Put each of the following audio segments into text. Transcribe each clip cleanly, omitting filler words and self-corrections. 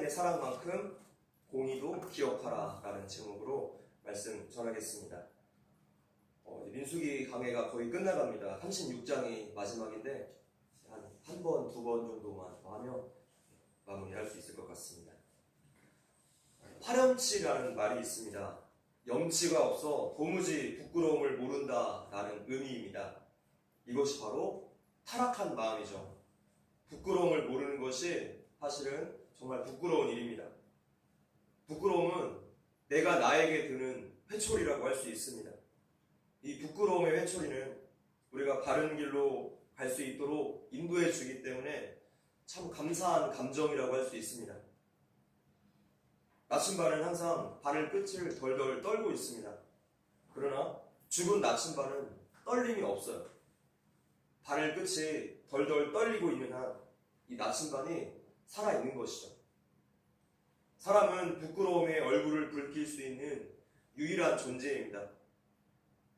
하나님의 사랑만큼 공의도 기억하라 라는 제목으로 말씀 전하겠습니다. 민수기 강해가 거의 끝나갑니다. 36장이 마지막인데 한 번, 두 번 정도만 더 하면 마무리할 수 있을 것 같습니다. 파렴치라는 말이 있습니다. 염치가 없어 도무지 부끄러움을 모른다 라는 의미입니다. 이것이 바로 타락한 마음이죠. 부끄러움을 모르는 것이 사실은 정말 부끄러운 일입니다. 부끄러움은 내가 나에게 드는 회초리라고 할 수 있습니다. 이 부끄러움의 회초리는 우리가 바른 길로 갈 수 있도록 인도해 주기 때문에 참 감사한 감정이라고 할 수 있습니다. 나침반은 항상 바늘 끝을 덜덜 떨고 있습니다. 그러나 죽은 나침반은 떨림이 없어요. 바늘 끝이 덜덜 떨리고 있는 한 이 나침반이 살아있는 것이죠. 사람은 부끄러움에 얼굴을 붉힐 수 있는 유일한 존재입니다.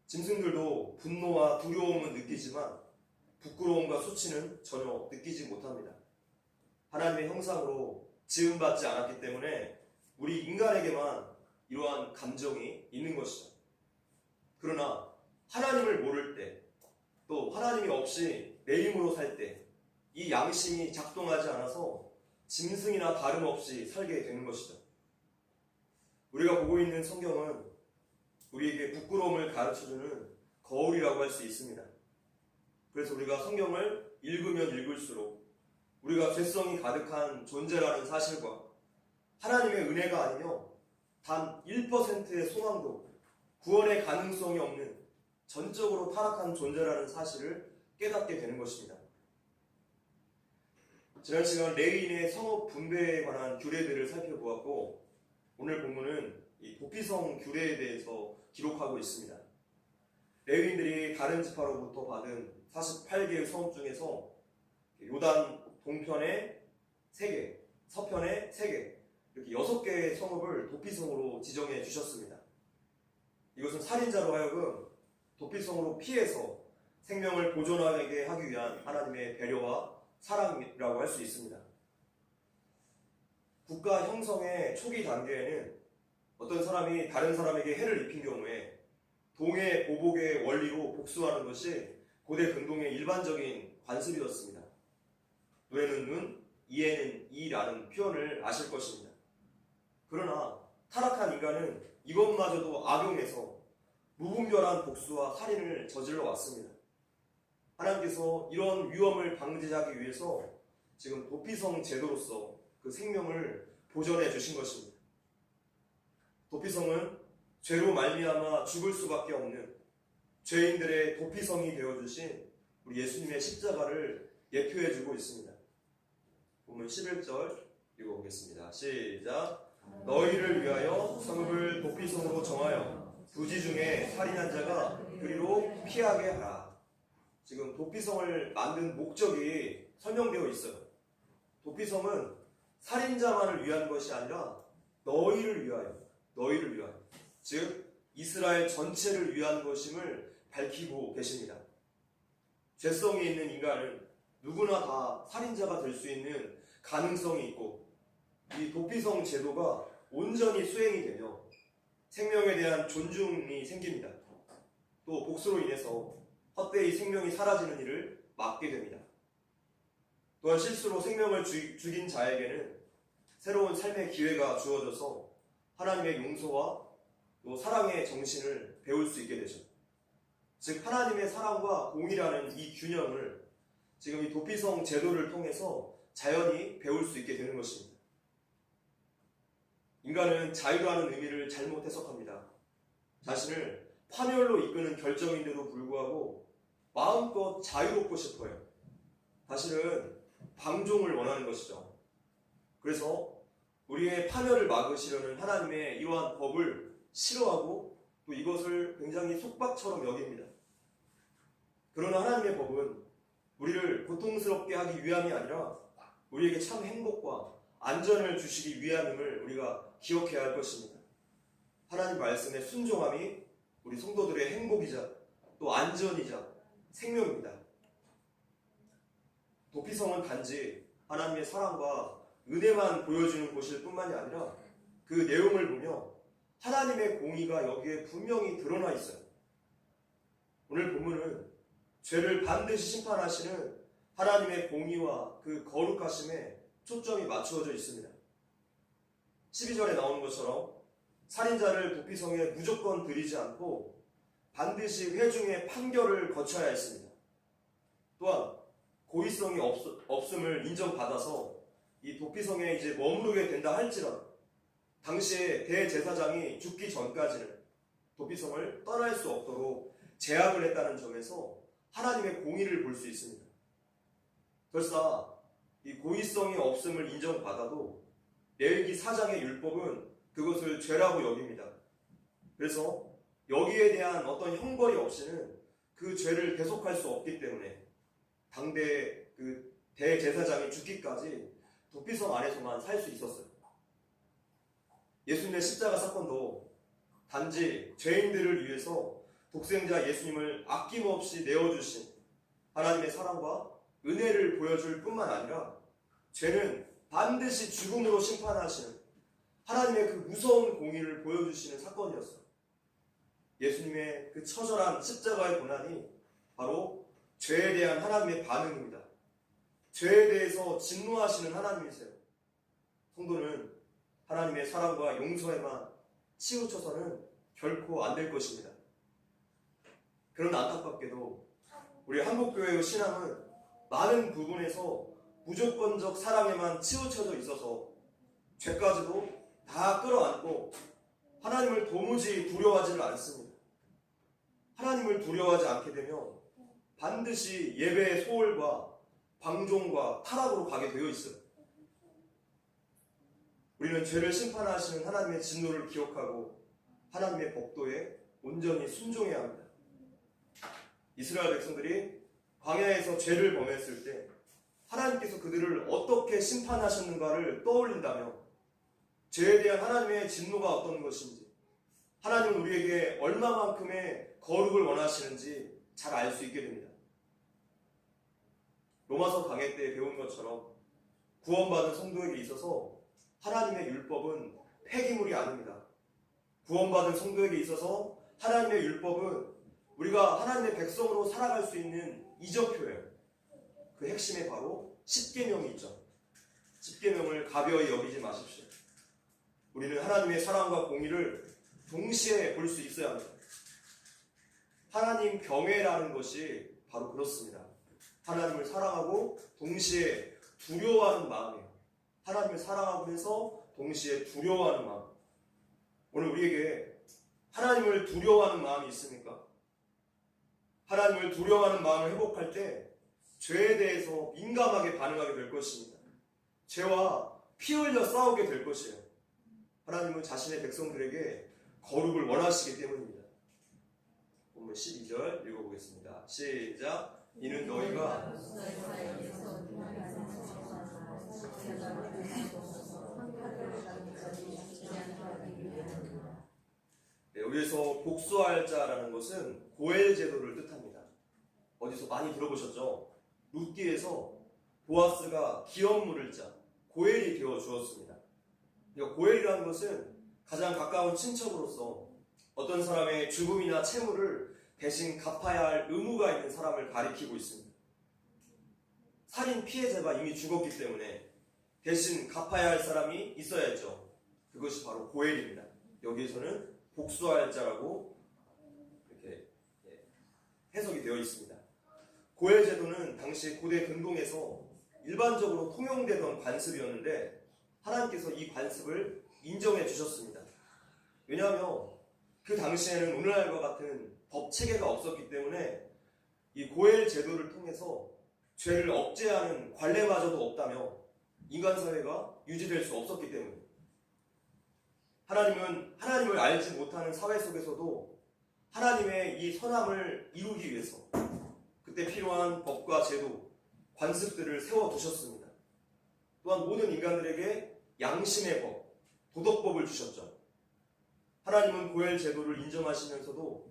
짐승들도 분노와 두려움은 느끼지만 부끄러움과 수치는 전혀 느끼지 못합니다. 하나님의 형상으로 지음받지 않았기 때문에 우리 인간에게만 이러한 감정이 있는 것이죠. 그러나 하나님을 모를 때, 또 하나님이 없이 내 힘으로 살 때 이 양심이 작동하지 않아서 짐승이나 다름없이 살게 되는 것이죠. 우리가 보고 있는 성경은 우리에게 부끄러움을 가르쳐주는 거울이라고 할 수 있습니다. 그래서 우리가 성경을 읽으면 읽을수록 우리가 죄성이 가득한 존재라는 사실과 하나님의 은혜가 아니며 단 1%의 소망도 구원의 가능성이 없는 전적으로 타락한 존재라는 사실을 깨닫게 되는 것입니다. 지난 시간 레위인의 성읍 분배에 관한 규례들을 살펴보았고, 오늘 본문은 이 도피성 규례에 대해서 기록하고 있습니다. 레위인들이 다른 지파로부터 받은 48개의 성읍 중에서 요단 동편에 3개, 서편에 3개, 이렇게 6개의 성읍을 도피성으로 지정해 주셨습니다. 이것은 살인자로 하여금 도피성으로 피해서 생명을 보존하게 하기 위한 하나님의 배려와 사랑이라고 할 수 있습니다. 국가 형성의 초기 단계에는 어떤 사람이 다른 사람에게 해를 입힌 경우에 동해 보복의 원리로 복수하는 것이 고대 근동의 일반적인 관습이었습니다. 눈에는 눈, 이에는 이라는 표현을 아실 것입니다. 그러나 타락한 인간은 이것마저도 악용해서 무분별한 복수와 살인을 저질러 왔습니다. 하나님께서 이런 위험을 방지하기 위해서 지금 도피성 제도로서 그 생명을 보존해 주신 것입니다. 도피성은 죄로 말미암아 죽을 수밖에 없는 죄인들의 도피성이 되어주신 우리 예수님의 십자가를 예표해 주고 있습니다. 본문 11절 읽어보겠습니다. 시작. 너희를 위하여 성읍을 도피성으로 정하여 부지 중에 살인한 자가 그리로 피하게 하라. 지금 도피성을 만든 목적이 설명되어 있어요. 도피성은 살인자만을 위한 것이 아니라 너희를 위하여, 즉 이스라엘 전체를 위한 것임을 밝히고 계십니다. 죄성이 있는 인간은 누구나 다 살인자가 될 수 있는 가능성이 있고, 이 도피성 제도가 온전히 수행이 되며 생명에 대한 존중이 생깁니다. 또 복수로 인해서 헛되이 생명이 사라지는 일을 막게 됩니다. 또한 실수로 생명을 죽인 자에게는 새로운 삶의 기회가 주어져서 하나님의 용서와 또 사랑의 정신을 배울 수 있게 되죠. 즉 하나님의 사랑과 공의라는 이 균형을 지금 이 도피성 제도를 통해서 자연히 배울 수 있게 되는 것입니다. 인간은 자유라는 의미를 잘못 해석합니다. 자신을 파멸로 이끄는 결정인데도 불구하고 마음껏 자유롭고 싶어요. 사실은 방종을 원하는 것이죠. 그래서 우리의 파멸을 막으시려는 하나님의 이러한 법을 싫어하고 또 이것을 굉장히 속박처럼 여깁니다. 그러나 하나님의 법은 우리를 고통스럽게 하기 위함이 아니라 우리에게 참 행복과 안전을 주시기 위함임을 우리가 기억해야 할 것입니다. 하나님 말씀의 순종함이 우리 성도들의 행복이자 또 안전이자 생명입니다. 도피성은 단지 하나님의 사랑과 은혜만 보여주는 곳일 뿐만이 아니라 그 내용을 보며 하나님의 공의가 여기에 분명히 드러나 있어요. 오늘 본문은 죄를 반드시 심판하시는 하나님의 공의와 그 거룩하심에 초점이 맞추어져 있습니다. 12절에 나오는 것처럼 살인자를 도피성에 무조건 들이지 않고 반드시 회중의 판결을 거쳐야 했습니다. 또한 고의성이 없음을 인정받아서 이 도피성에 이제 머무르게 된다 할지라도 당시에 대제사장이 죽기 전까지는 도피성을 떠날 수 없도록 제약을 했다는 점에서 하나님의 공의를 볼 수 있습니다. 설사 이 고의성이 없음을 인정받아도 레위기 4장의 율법은 그것을 죄라고 여깁니다. 그래서 여기에 대한 어떤 형벌이 없이는 그 죄를 계속할 수 없기 때문에 당대 그 대제사장이 죽기까지 도피성 안에서만 살 수 있었어요. 예수님의 십자가 사건도 단지 죄인들을 위해서 독생자 예수님을 아낌없이 내어주신 하나님의 사랑과 은혜를 보여줄 뿐만 아니라 죄는 반드시 죽음으로 심판하시는 하나님의 그 무서운 공의를 보여주시는 사건이었어요. 예수님의 그 처절한 십자가의 고난이 바로 죄에 대한 하나님의 반응입니다. 죄에 대해서 진노하시는 하나님이세요. 성도는 하나님의 사랑과 용서에만 치우쳐서는 결코 안 될 것입니다. 그런 안타깝게도 우리 한국교회의 신앙은 많은 부분에서 무조건적 사랑에만 치우쳐져 있어서 죄까지도 다 끌어안고 하나님을 도무지 두려워하지를 않습니다. 하나님을 두려워하지 않게 되면 반드시 예배의 소홀과 방종과 타락으로 가게 되어 있어요. 우리는 죄를 심판하시는 하나님의 진노를 기억하고 하나님의 법도에 온전히 순종해야 합니다. 이스라엘 백성들이 광야에서 죄를 범했을 때 하나님께서 그들을 어떻게 심판하셨는가를 떠올린다면 죄에 대한 하나님의 진노가 어떤 것인지, 하나님은 우리에게 얼마만큼의 거룩을 원하시는지 잘 알 수 있게 됩니다. 로마서 강해 때 배운 것처럼 구원받은 성도에게 있어서 하나님의 율법은 폐기물이 아닙니다. 구원받은 성도에게 있어서 하나님의 율법은 우리가 하나님의 백성으로 살아갈 수 있는 이정표예요. 그 핵심에 바로 십계명이 있죠. 십계명을 가벼이 여기지 마십시오. 우리는 하나님의 사랑과 공의를 동시에 볼 수 있어야 합니다. 하나님 경외라는 것이 바로 그렇습니다. 하나님을 사랑하고 동시에 두려워하는 마음이에요. 하나님을 사랑하면서 동시에 두려워하는 마음. 오늘 우리에게 하나님을 두려워하는 마음이 있습니까? 하나님을 두려워하는 마음을 회복할 때 죄에 대해서 민감하게 반응하게 될 것입니다. 죄와 피 흘려 싸우게 될 것이에요. 하나님은 자신의 백성들에게 거룩을 원하시기 때문입니다. 본문 12절 읽어보겠습니다. 시작. 이는 너희가 여기에서 복수할 자라는 것은 고엘 제도를 뜻합니다. 어디서 많이 들어보셨죠? 룻기에서 보아스가 기업 물을 자 고엘이 되어 주었습니다. 고엘이라는 것은 가장 가까운 친척으로서 어떤 사람의 죽음이나 채무를 대신 갚아야 할 의무가 있는 사람을 가리키고 있습니다. 살인 피해자가 이미 죽었기 때문에 대신 갚아야 할 사람이 있어야죠. 그것이 바로 고엘입니다. 여기에서는 복수할 자라고 이렇게 해석이 되어 있습니다. 고엘 제도는 당시 고대 근동에서 일반적으로 통용되던 관습이었는데 하나님께서 이 관습을 인정해 주셨습니다. 왜냐하면 그 당시에는 오늘날과 같은 법 체계가 없었기 때문에 이 고엘 제도를 통해서 죄를 억제하는 관례마저도 없다며 인간 사회가 유지될 수 없었기 때문입니다. 하나님은 하나님을 알지 못하는 사회 속에서도 하나님의 이 선함을 이루기 위해서 그때 필요한 법과 제도, 관습들을 세워두셨습니다. 또한 모든 인간들에게 양심의 법, 도덕법을 주셨죠. 하나님은 고엘 제도를 인정하시면서도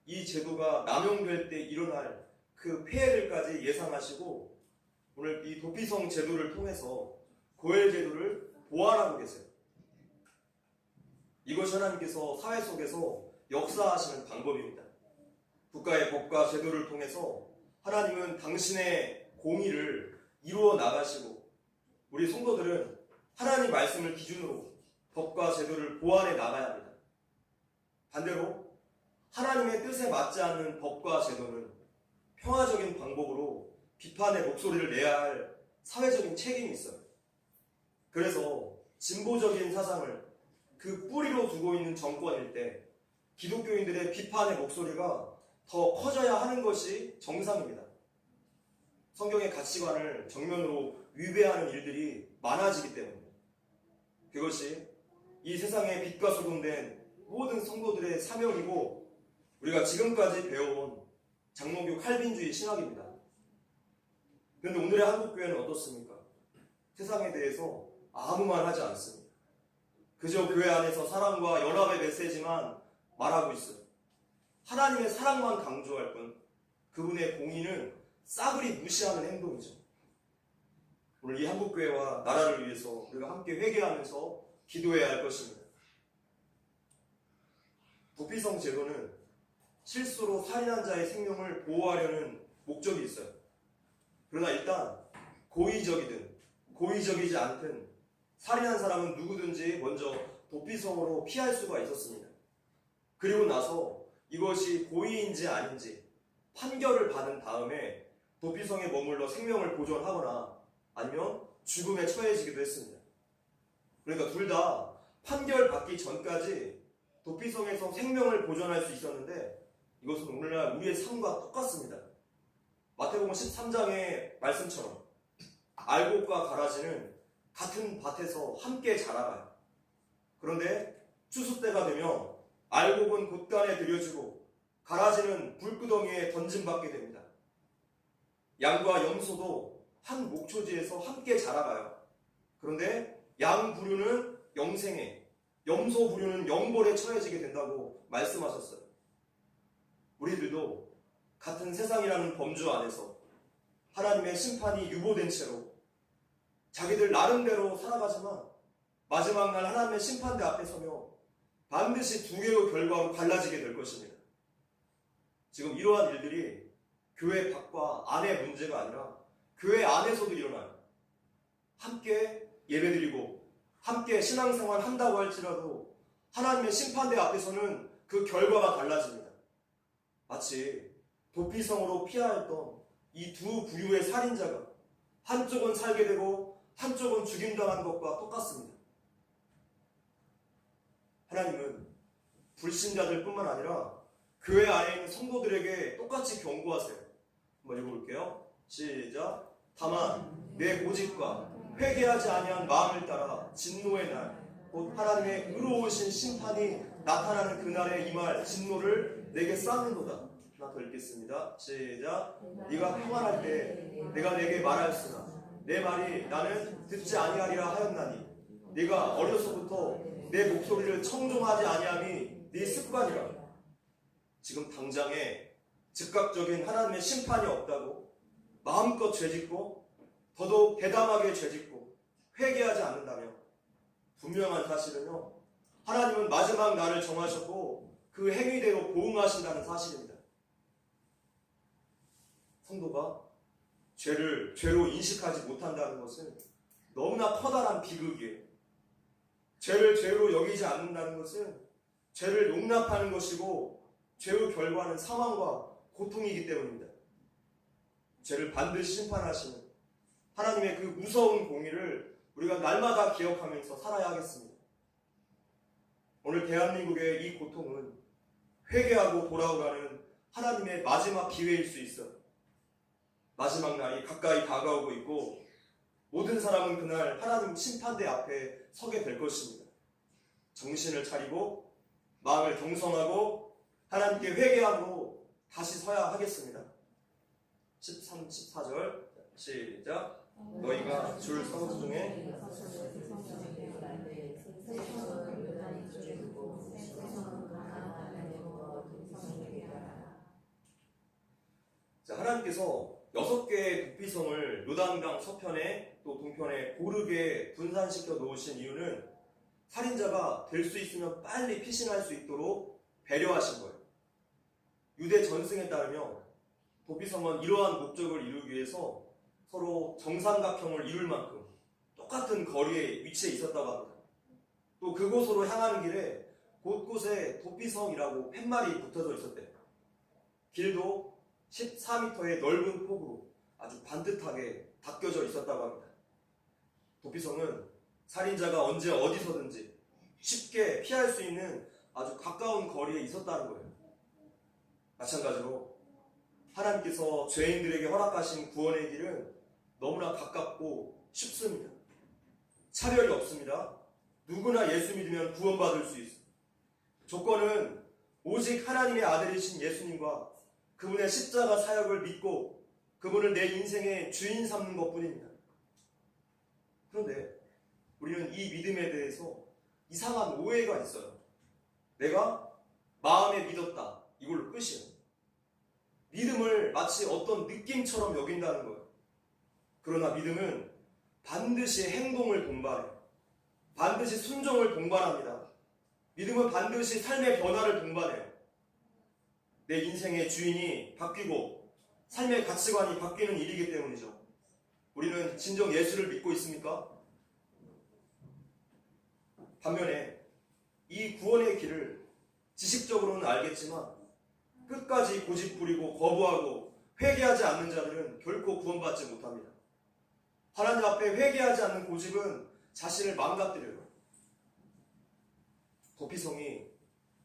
이 제도가 남용될 때 일어날 그 폐해들까지 예상하시고 오늘 이 도피성 제도를 통해서 고엘 제도를 보완하고 계세요. 이것이 하나님께서 사회 속에서 역사하시는 방법입니다. 국가의 법과 제도를 통해서 하나님은 당신의 공의를 이루어 나가시고 우리 성도들은 하나님 말씀을 기준으로 법과 제도를 보완해 나가야 합니다. 반대로 하나님의 뜻에 맞지 않는 법과 제도는 평화적인 방법으로 비판의 목소리를 내야 할 사회적인 책임이 있어요. 그래서 진보적인 사상을 그 뿌리로 두고 있는 정권일 때 기독교인들의 비판의 목소리가 더 커져야 하는 것이 정상입니다. 성경의 가치관을 정면으로 위배하는 일들이 많아지기 때문입니다. 그것이 이 세상에 빛과 소금된 모든 성도들의 사명이고 우리가 지금까지 배워온 장로교 칼빈주의 신학입니다. 그런데 오늘의 한국교회는 어떻습니까? 세상에 대해서 아무 말 하지 않습니다. 그저 교회 안에서 사랑과 연합의 메시지만 말하고 있어요. 하나님의 사랑만 강조할 뿐 그분의 공의는 싸그리 무시하는 행동이죠. 오늘 이 한국교회와 나라를 위해서 우리가 함께 회개하면서 기도해야 할 것입니다. 도피성 제도는 실수로 살인한 자의 생명을 보호하려는 목적이 있어요. 그러나 일단 고의적이든 고의적이지 않든 살인한 사람은 누구든지 먼저 도피성으로 피할 수가 있었습니다. 그리고 나서 이것이 고의인지 아닌지 판결을 받은 다음에 도피성에 머물러 생명을 보존하거나 아니면 죽음에 처해지기도 했습니다. 그러니까 둘 다 판결 받기 전까지 도피성에서 생명을 보존할 수 있었는데 이것은 오늘날 우리의 삶과 똑같습니다. 마태복음 13장의 말씀처럼 알곡과 가라지는 같은 밭에서 함께 자라가요. 그런데 추수 때가 되면 알곡은 곳간에 들여지고 가라지는 불구덩이에 던짐받게 됩니다. 양과 염소도 한 목초지에서 함께 자라가요. 그런데 양 부류는 영생에, 염소 부류는 영벌에 처해지게 된다고 말씀하셨어요. 우리들도 같은 세상이라는 범주 안에서 하나님의 심판이 유보된 채로 자기들 나름대로 살아가지만 마지막 날 하나님의 심판대 앞에 서며 반드시 두 개의 결과로 갈라지게 될 것입니다. 지금 이러한 일들이 교회 밖과 안의 문제가 아니라 교회 안에서도 일어나요. 함께 예배드리고 함께 신앙생활 한다고 할지라도 하나님의 심판대 앞에서는 그 결과가 달라집니다. 마치 도피성으로 피하 했던 이 두 부류의 살인자가 한쪽은 살게 되고 한쪽은 죽임당한 것과 똑같습니다. 하나님은 불신자들 뿐만 아니라 교회 안에 있는 성도들에게 똑같이 경고하세요. 한번 읽어볼게요. 시작. 다만 내 고집과 회개하지 아니한 마음을 따라 진노의 날, 곧 하나님의 의로우신 심판이 나타나는 그날에 임할 진노를 내게 쌓는도다. 하나 더 읽겠습니다. 시작. 네가 평안할 때 내가 내게 말하였으나 내 말이 나는 듣지 아니하리라 하였나니 네가 어려서부터 내 목소리를 청종하지 아니함이 네 습관이라. 지금 당장에 즉각적인 하나님의 심판이 없다고 마음껏 죄짓고 더더욱 대담하게 죄짓고 회개하지 않는다면 분명한 사실은요, 하나님은 마지막 날을 정하셨고 그 행위대로 보응하신다는 사실입니다. 성도가 죄를 죄로 인식하지 못한다는 것은 너무나 커다란 비극이에요. 죄를 죄로 여기지 않는다는 것은 죄를 용납하는 것이고 죄의 결과는 사망과 고통이기 때문입니다. 죄를 반드시 심판하시는 하나님의 그 무서운 공의를 우리가 날마다 기억하면서 살아야 하겠습니다. 오늘 대한민국의 이 고통은 회개하고 돌아오라는 하나님의 마지막 기회일 수 있어요. 마지막 날이 가까이 다가오고 있고 모든 사람은 그날 하나님 심판대 앞에 서게 될 것입니다. 정신을 차리고 마음을 경성하고 하나님께 회개함으로 다시 서야 하겠습니다. 13, 14절 시작. 너희가 줄 성수 중에 자, 하나님께서 6개의 도피성을 요단강 서편에 또 또 동편에 고르게 분산시켜 놓으신 이유는 살인자가 될 수 있으면 빨리 피신할 수 있도록 배려하신 거예요. 유대 전승에 따르면 도피성은 이러한 목적을 이루기 위해서 서로 정삼각형을 이룰 만큼 똑같은 거리에 위치해 있었다고 합니다. 또 그곳으로 향하는 길에 곳곳에 도피성이라고 팻말이 붙어져 있었대요. 길도 14m의 넓은 폭으로 아주 반듯하게 닦여져 있었다고 합니다. 도피성은 살인자가 언제 어디서든지 쉽게 피할 수 있는 아주 가까운 거리에 있었다는 거예요. 마찬가지로 하나님께서 죄인들에게 허락하신 구원의 길은 너무나 가깝고 쉽습니다. 차별이 없습니다. 누구나 예수 믿으면 구원받을 수 있어요. 조건은 오직 하나님의 아들이신 예수님과 그분의 십자가 사역을 믿고 그분을 내 인생의 주인 삼는 것뿐입니다. 그런데 우리는 이 믿음에 대해서 이상한 오해가 있어요. 내가 마음에 믿었다. 이걸로 끝이에요. 믿음을 마치 어떤 느낌처럼 여긴다는 거예요. 그러나 믿음은 반드시 행동을 동반해요. 반드시 순종을 동반합니다. 믿음은 반드시 삶의 변화를 동반해요. 내 인생의 주인이 바뀌고 삶의 가치관이 바뀌는 일이기 때문이죠. 우리는 진정 예수를 믿고 있습니까? 반면에 이 구원의 길을 지식적으로는 알겠지만 끝까지 고집부리고 거부하고 회개하지 않는 자들은 결코 구원받지 못합니다. 하나님 앞에 회개하지 않는 고집은 자신을 망가뜨려요. 도피성이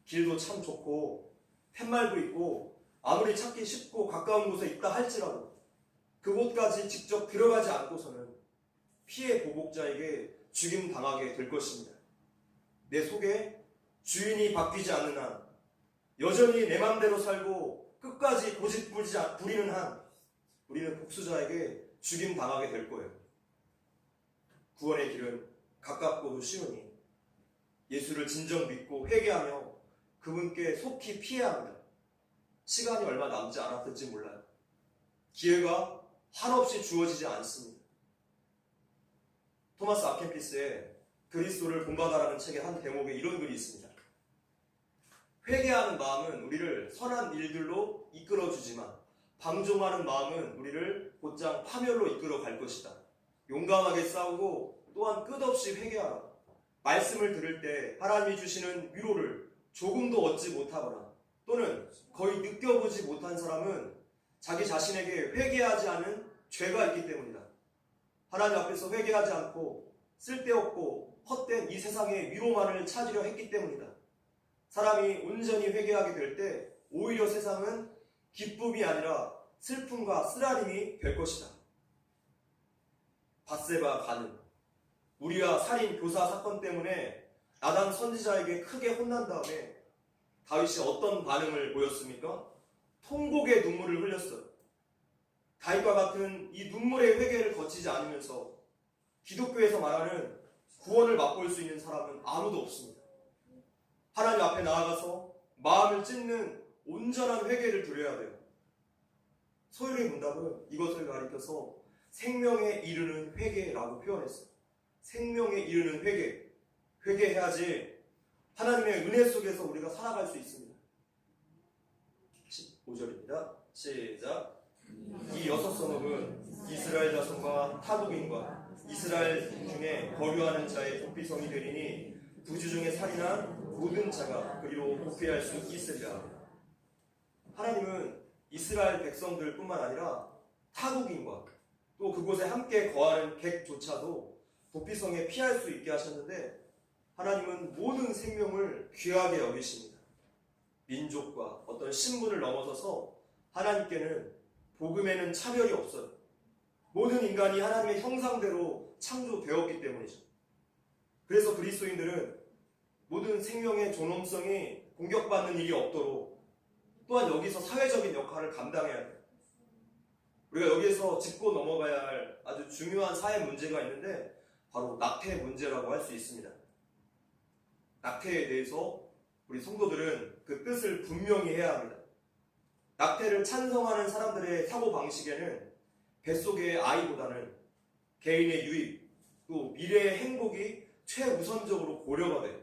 길도 참 좋고 팻말도 있고 아무리 찾기 쉽고 가까운 곳에 있다 할지라도 그곳까지 직접 들어가지 않고서는 피해 보복자에게 죽임당하게 될 것입니다. 내 속에 주인이 바뀌지 않는 한, 여전히 내 맘대로 살고 끝까지 고집 부리는 한 우리는 복수자에게 죽임당하게 될 거예요. 구원의 길은 가깝고도 쉬우니 예수를 진정 믿고 회개하며 그분께 속히 피해야 합니다. 시간이 얼마 남지 않았을지 몰라요. 기회가 한없이 주어지지 않습니다. 토마스 아켄피스의 그리스도를 본받아라는 책의 한 대목에 이런 글이 있습니다. 회개하는 마음은 우리를 선한 일들로 이끌어주지만 방종하는 마음은 우리를 곧장 파멸로 이끌어 갈 것이다. 용감하게 싸우고 또한 끝없이 회개하라. 말씀을 들을 때 하나님이 주시는 위로를 조금도 얻지 못하거나 또는 거의 느껴보지 못한 사람은 자기 자신에게 회개하지 않은 죄가 있기 때문이다. 하나님 앞에서 회개하지 않고 쓸데없고 헛된 이 세상의 위로만을 찾으려 했기 때문이다. 사람이 온전히 회개하게 될 때 오히려 세상은 기쁨이 아니라 슬픔과 쓰라림이 될 것이다. 밧세바 간음, 우리아 살인 교사 사건 때문에 나단 선지자에게 크게 혼난 다음에 다윗이 어떤 반응을 보였습니까? 통곡의 눈물을 흘렸어요. 다윗과 같은 이 눈물의 회개를 거치지 않으면서 기독교에서 말하는 구원을 맛볼 수 있는 사람은 아무도 없습니다. 하나님 앞에 나아가서 마음을 찢는 온전한 회개를 드려야 돼요. 소율의 문답은 이것을 가리켜서 생명에 이르는 회개라고 표현했어요. 생명에 이르는 회개. 회개해야지 하나님의 은혜 속에서 우리가 살아갈 수 있습니다. 15절입니다. 시작. 이 6성읍은 이스라엘 자손과 타국인과 이스라엘 중에 거류하는 자의 도피성이 되리니 부주 중에 살인한 모든 자가 그리로 도피할 수 있으리라. 하나님은 이스라엘 백성들 뿐만 아니라 타국인과 또 그곳에 함께 거하는 객조차도 도피성에 피할 수 있게 하셨는데 하나님은 모든 생명을 귀하게 여기십니다. 민족과 어떤 신분을 넘어서서 하나님께는 복음에는 차별이 없어요. 모든 인간이 하나님의 형상대로 창조되었기 때문이죠. 그래서 그리스도인들은 모든 생명의 존엄성이 공격받는 일이 없도록 또한 여기서 사회적인 역할을 감당해야 돼요. 우리가 여기에서 짚고 넘어가야 할 아주 중요한 사회 문제가 있는데 바로 낙태 문제라고 할 수 있습니다. 낙태에 대해서 우리 성도들은 그 뜻을 분명히 해야 합니다. 낙태를 찬성하는 사람들의 사고방식에는 뱃속의 아이보다는 개인의 유익, 또 미래의 행복이 최우선적으로 고려가 돼요.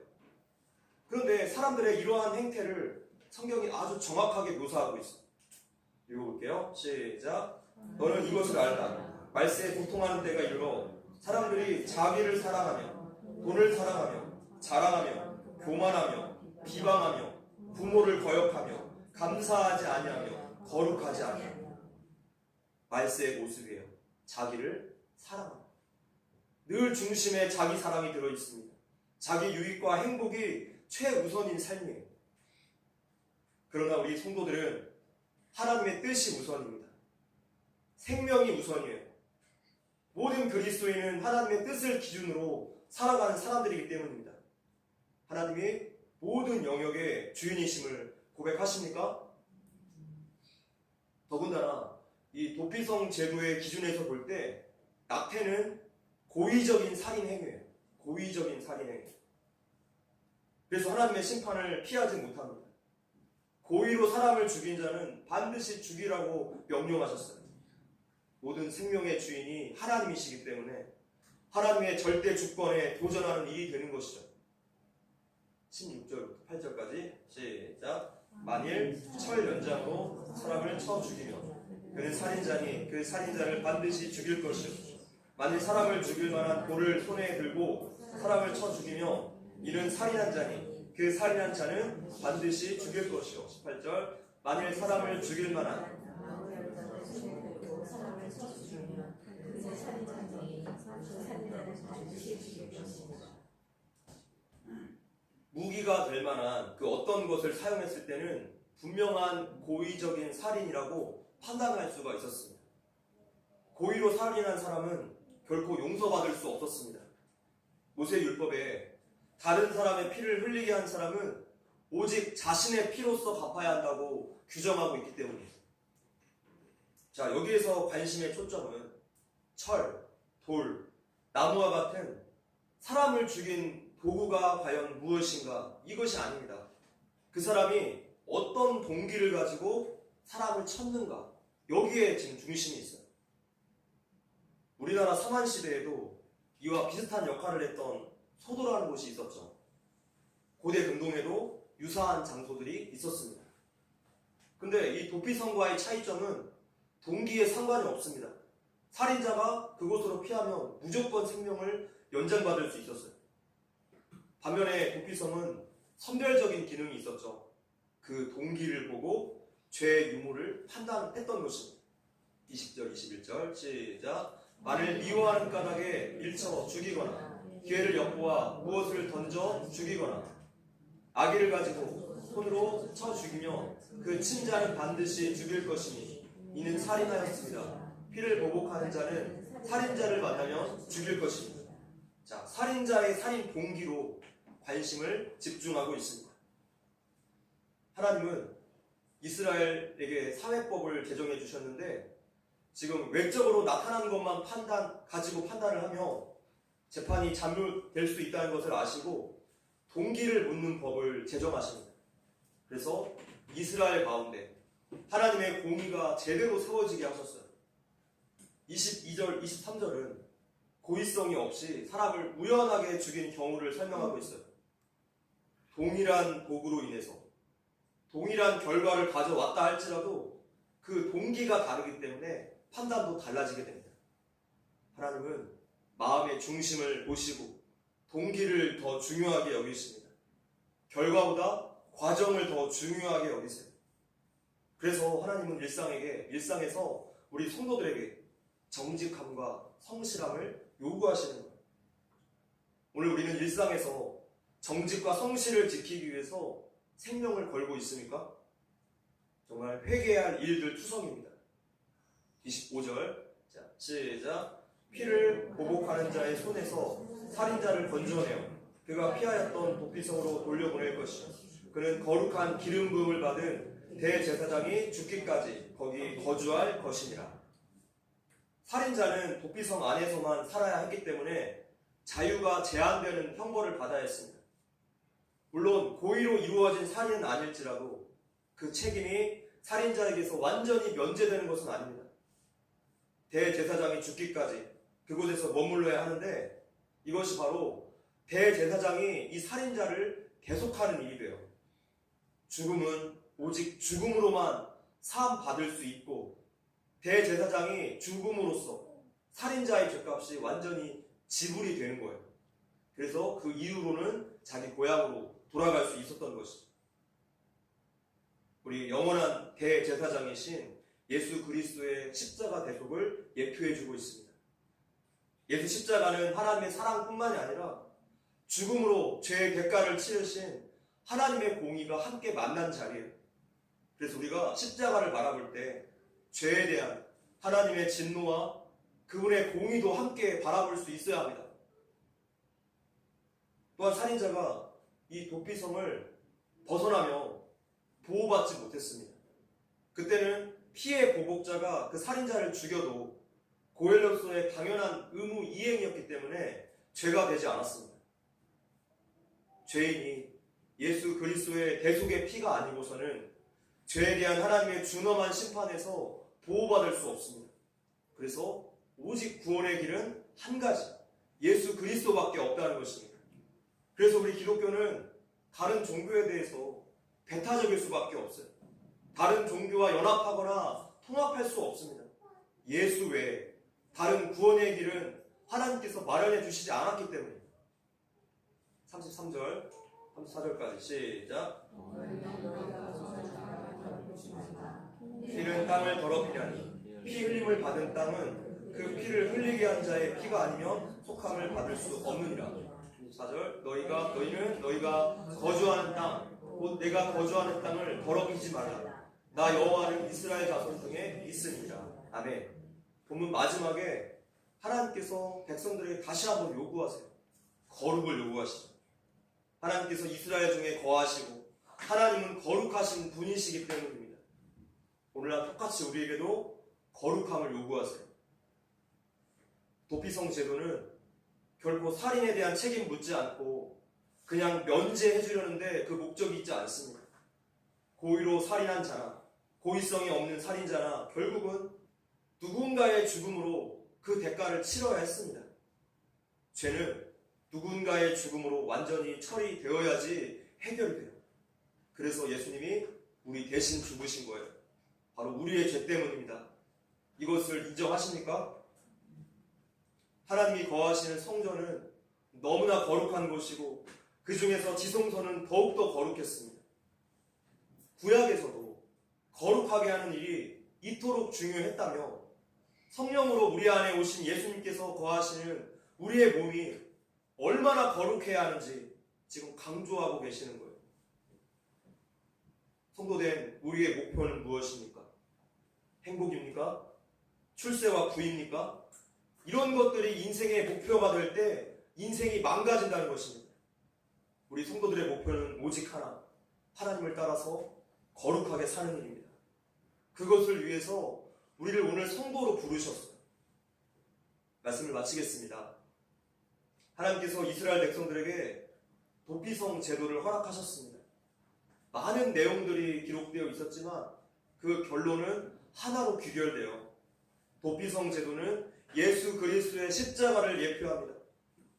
그런데 사람들의 이러한 행태를 성경이 아주 정확하게 묘사하고 있어요. 읽어볼게요. 시작. 너는 이것을 알라. 말세에 고통하는 때가 이르러 사람들이 자기를 사랑하며 돈을 사랑하며 자랑하며 교만하며 비방하며 부모를 거역하며 감사하지 아니하며 거룩하지 아니하며 말세의 모습이에요. 자기를 사랑하며 늘 중심에 자기 사랑이 들어있습니다. 자기 유익과 행복이 최우선인 삶이에요. 그러나 우리 성도들은 하나님의 뜻이 우선입니다. 생명이 우선이에요. 모든 그리스도인은 하나님의 뜻을 기준으로 살아가는 사람들이기 때문입니다. 하나님이 모든 영역의 주인이심을 고백하십니까? 더군다나 이 도피성 제도의 기준에서 볼 때 낙태는 고의적인 살인 행위예요. 고의적인 살인 행위. 그래서 하나님의 심판을 피하지 못합니다. 고의로 사람을 죽인 자는 반드시 죽이라고 명령하셨어요. 모든 생명의 주인이 하나님이시기 때문에 하나님의 절대 주권에 도전하는 일이 되는 것이죠. 16절부터 8절까지 시작. 만일 철 연장으로 사람을 쳐 죽이며 그는 살인자니 그 살인자를 반드시 죽일 것이요. 만일 사람을 죽일 만한 돌을 손에 들고 사람을 쳐 죽이며 이는 살인한 자니 그 살인한 자는 반드시 죽일 것이요. 18절. 만일 사람을 죽일 만한 무기가 될 만한 그 어떤 것을 사용했을 때는 분명한 고의적인 살인이라고 판단할 수가 있었습니다. 고의로 살인한 사람은 결코 용서받을 수 없었습니다. 모세율법에 다른 사람의 피를 흘리게 한 사람은 오직 자신의 피로써 갚아야 한다고 규정하고 있기 때문입니다. 자, 여기에서 관심의 초점은 철, 돌, 나무와 같은 사람을 죽인 도구가 과연 무엇인가? 이것이 아닙니다. 그 사람이 어떤 동기를 가지고 사람을 쳤는가? 여기에 지금 중심이 있어요. 우리나라 삼한시대에도 이와 비슷한 역할을 했던 소도라는 곳이 있었죠. 고대 근동에도 유사한 장소들이 있었습니다. 근데 이 도피성과의 차이점은 동기에 상관이 없습니다. 살인자가 그곳으로 피하면 무조건 생명을 연장받을 수 있었어요. 반면에 도피성은 선별적인 기능이 있었죠. 그 동기를 보고 죄의 유무를 판단했던 것입니다. 20절, 21절 시작. 만일 미워하는 까닭에 일쳐 죽이거나 기회를 엿보아 무엇을 던져 죽이거나 아기를 가지고 손으로 쳐 죽이며 그 친자는 반드시 죽일 것이니 이는 살인하였습니다. 피를 보복하는 자는 살인자를 만나면 죽일 것입니다. 자, 살인자의 살인 동기로 관심을 집중하고 있습니다. 하나님은 이스라엘에게 사회법을 제정해 주셨는데 지금 외적으로 나타난 것만 가지고 판단을 하며 재판이 잘못될 수 있다는 것을 아시고 동기를 묻는 법을 제정하십니다. 그래서 이스라엘 가운데 하나님의 공의가 제대로 세워지게 하셨어요. 22절, 23절은 고의성이 없이 사람을 우연하게 죽인 경우를 설명하고 있어요. 동일한 도구로 인해서 동일한 결과를 가져왔다 할지라도 그 동기가 다르기 때문에 판단도 달라지게 됩니다. 하나님은 마음의 중심을 보시고 동기를 더 중요하게 여기십니다. 결과보다 과정을 더 중요하게 여기세요. 그래서 하나님은 일상에서 우리 성도들에게 정직함과 성실함을 요구하시는 거예요. 오늘 우리는 일상에서 정직과 성실을 지키기 위해서 생명을 걸고 있습니까? 정말 회개해야 할 일들 투성입니다. 25절 자, 시작. 피를 보복하는 자의 손에서 살인자를 건져내어 그가 피하였던 도피성으로 돌려보낼 것이요 그는 거룩한 기름 부음을 받은 대제사장이 죽기까지 거기 거주할 것이니라. 살인자는 도피성 안에서만 살아야 했기 때문에 자유가 제한되는 형벌을 받아야 했습니다. 물론 고의로 이루어진 살인은 아닐지라도 그 책임이 살인자에게서 완전히 면제되는 것은 아닙니다. 대제사장이 죽기까지 그곳에서 머물러야 하는데 이것이 바로 대제사장이 이 살인자를 계속하는 일이 돼요. 죽음은 오직 죽음으로만 사함 받을 수 있고 대제사장이 죽음으로써 살인자의 죄값이 완전히 지불이 되는 거예요. 그래서 그 이후로는 자기 고향으로 돌아갈 수 있었던 것이죠. 우리 영원한 대제사장이신 예수 그리스도의 십자가 대속을 예표해주고 있습니다. 예수 십자가는 하나님의 사랑뿐만이 아니라 죽음으로 죄의 대가를 치르신 하나님의 공의가 함께 만난 자리예요. 그래서 우리가 십자가를 바라볼 때 죄에 대한 하나님의 진노와 그분의 공의도 함께 바라볼 수 있어야 합니다. 또한 살인자가 이 도피성을 벗어나며 보호받지 못했습니다. 그때는 피해 보복자가 그 살인자를 죽여도 고엘로서의 당연한 의무 이행이었기 때문에 죄가 되지 않았습니다. 죄인이 예수 그리스도의 대속의 피가 아니고서는 죄에 대한 하나님의 준엄한 심판에서 보호받을 수 없습니다. 그래서 오직 구원의 길은 한 가지, 예수 그리스도밖에 없다는 것입니다. 그래서 우리 기독교는 다른 종교에 대해서 배타적일 수밖에 없어요. 다른 종교와 연합하거나 통합할 수 없습니다. 예수 외에 다른 구원의 길은 하나님께서 마련해 주시지 않았기 때문입니다. 33절, 34절까지 시작. 피는 땅을 더럽히려니 피 흘림을 받은 땅은 그 피를 흘리게 한 자의 피가 아니면 속함을 받을 수 없느니라. 4절, 너희는 너희가 거주하는 땅, 곧 내가 거주하는 땅을 더럽히지 말라. 나 여호와는 이스라엘 자손 중에 있으니라. 아멘. 본문 마지막에 하나님께서 백성들에게 다시 한번 요구하세요. 거룩을 요구하시죠. 하나님께서 이스라엘 중에 거하시고 하나님은 거룩하신 분이시기 때문입니다. 오늘날 똑같이 우리에게도 거룩함을 요구하세요. 도피성 제도는 결코 살인에 대한 책임 묻지 않고 그냥 면제해 주려는데 그 목적이 있지 않습니다. 고의로 살인한 자나 고의성이 없는 살인자나 결국은 누군가의 죽음으로 그 대가를 치러야 했습니다. 죄는 누군가의 죽음으로 완전히 처리되어야지 해결이 돼요. 그래서 예수님이 우리 대신 죽으신 거예요. 바로 우리의 죄 때문입니다. 이것을 인정하십니까? 하나님이 거하시는 성전은 너무나 거룩한 곳이고 그 중에서 지성소는 더욱더 거룩했습니다. 구약에서도 거룩하게 하는 일이 이토록 중요했다며 성령으로 우리 안에 오신 예수님께서 거하시는 우리의 몸이 얼마나 거룩해야 하는지 지금 강조하고 계시는 거예요. 성도된 우리의 목표는 무엇입니까? 행복입니까? 출세와 부입니까? 이런 것들이 인생의 목표가 될 때 인생이 망가진다는 것입니다. 우리 성도들의 목표는 오직 하나, 하나님을 따라서 거룩하게 사는 일입니다. 그것을 위해서 우리를 오늘 성도로 부르셨어요. 말씀을 마치겠습니다. 하나님께서 이스라엘 백성들에게 도피성 제도를 허락하셨습니다. 많은 내용들이 기록되어 있었지만 그 결론은 하나로 귀결되어 도피성 제도는 예수 그리스도의 십자가를 예표합니다.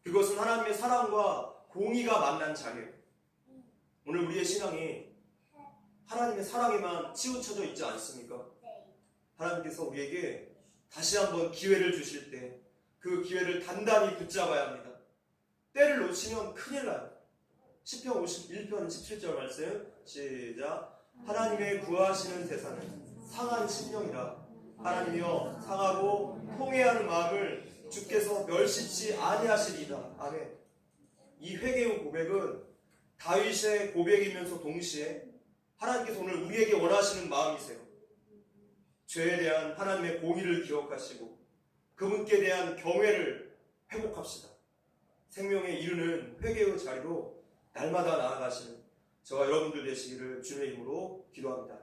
그것은 하나님의 사랑과 공의가 만난 자리예요. 오늘 우리의 신앙이 하나님의 사랑에만 치우쳐져 있지 않습니까? 하나님께서 우리에게 다시 한번 기회를 주실 때 그 기회를 단단히 붙잡아야 합니다. 때를 놓치면 큰일 나요. 시편 51편 17절 말씀 시작. 하나님의 구하시는 세상은 상한 심령이라. 하나님이여 상하고 통회하는 마음을 주께서 멸시치 아니하시리이다. 아멘. 이 회개의 고백은 다윗의 고백이면서 동시에 하나님께서 오늘 우리에게 원하시는 마음이세요. 죄에 대한 하나님의 공의를 기억하시고 그분께 대한 경외를 회복합시다. 생명에 이르는 회개의 자리로 날마다 나아가시는 저와 여러분들 되시기를 주님의 이름으로 기도합니다.